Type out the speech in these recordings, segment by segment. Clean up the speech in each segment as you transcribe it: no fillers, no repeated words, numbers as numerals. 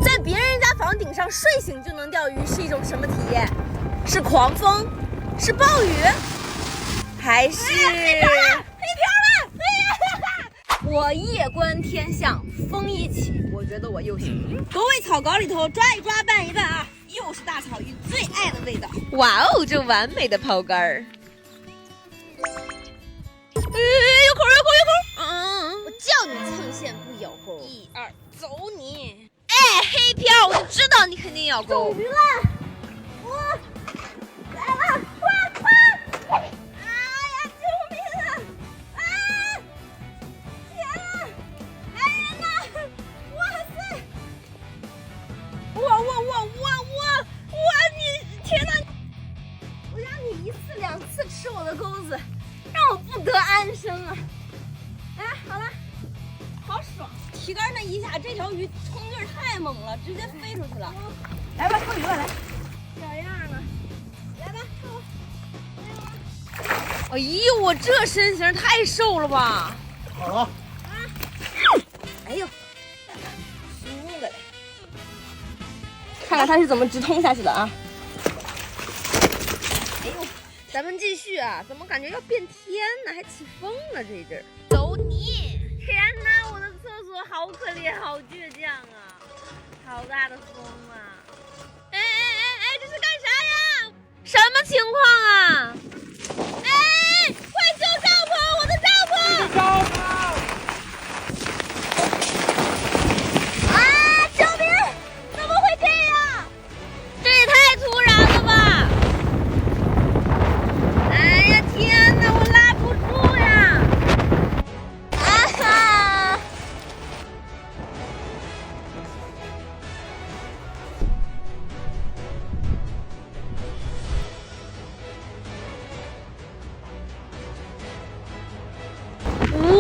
在别人家房顶上睡醒就能钓鱼是一种什么体验？是狂风？是暴雨？还是？黑瓢了！我夜观天象，风一起，我觉得我又行。各位草稿里头抓一抓，拌一拌啊，又是大草鱼最爱的味道。哇哦，这完美的抛竿儿！有口！我叫你蹭线不咬钩。1、2，走你！哎，黑瓢，我就知道你肯定咬钩。中鱼了！我来了！快！哎呀，救命啊！啊！天啊！来人呐！哇塞！哇！你天哪！我让你1次2次吃我的钩子，让我不得安生啊！哎，好了，好爽！提竿那一下，这条鱼冲劲儿太猛了，直接飞出去了。来吧，抽鱼吧，来，小样了，来吧，看我。哎呦，我这身形太瘦了吧！好了。啊！哎呦，输了嘞！看看它是怎么直通下去的啊！哎呦，咱们继续啊！怎么感觉要变天呢？还起风了这一阵儿。走你！天哪，我的厕所好可怜，好倔强啊！好大的风啊！哎，这是干啥呀？什么情况啊？哎，快修帐篷！我的帐篷！啊！救命！怎么会这样？这也太突然了吧！哎呀，天哪，我拉不住呀！啊哈！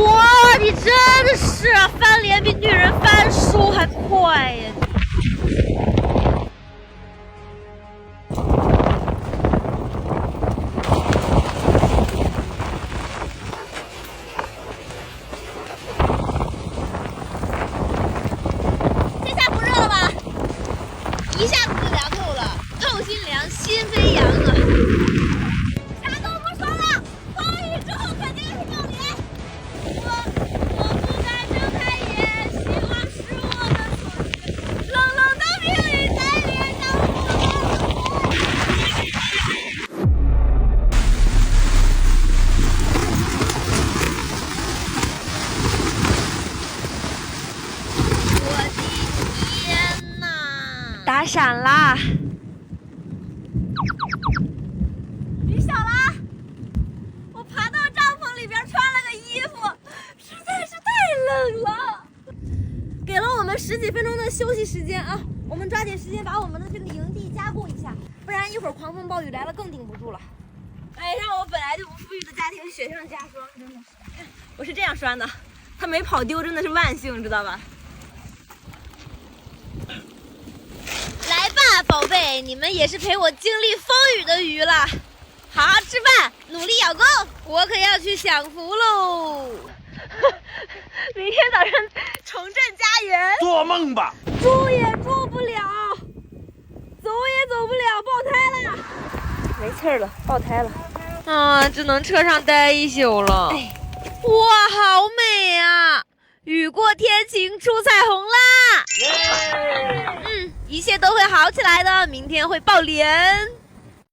哇，你真的是翻脸比女人翻书还快呀！这下不热了吧？一下子就凉透了，透心凉，心飞扬啊！啥都不说了，风雨之后肯定是暴雨。我不敢睁开眼，希望是我的错觉。冷冷的命运在脸上呼唤我的天哪！打闪啦！雨小了，我爬到帐篷里边穿了个衣服，实在是太冷了。给了我们10几分钟的休息时间啊，我们抓紧时间把我们的这个营地加固一下，不然一会儿狂风暴雨来了更顶不住了。哎，让我本来就不富裕的家庭雪上加霜，真的是。我是这样拴的，它没跑丢，真的是万幸，知道吧？来吧，宝贝，你们也是陪我经历风雨的鱼了。好好吃饭，努力咬钩，我可要去享福喽！明天早上重振家园。做梦吧！住也住不了，走也走不了，爆胎了，没气儿了，爆胎了。啊，只能车上待一宿了。哎，哇，好美啊！雨过天晴出彩虹啦！一切都会好起来的，明天会爆脸。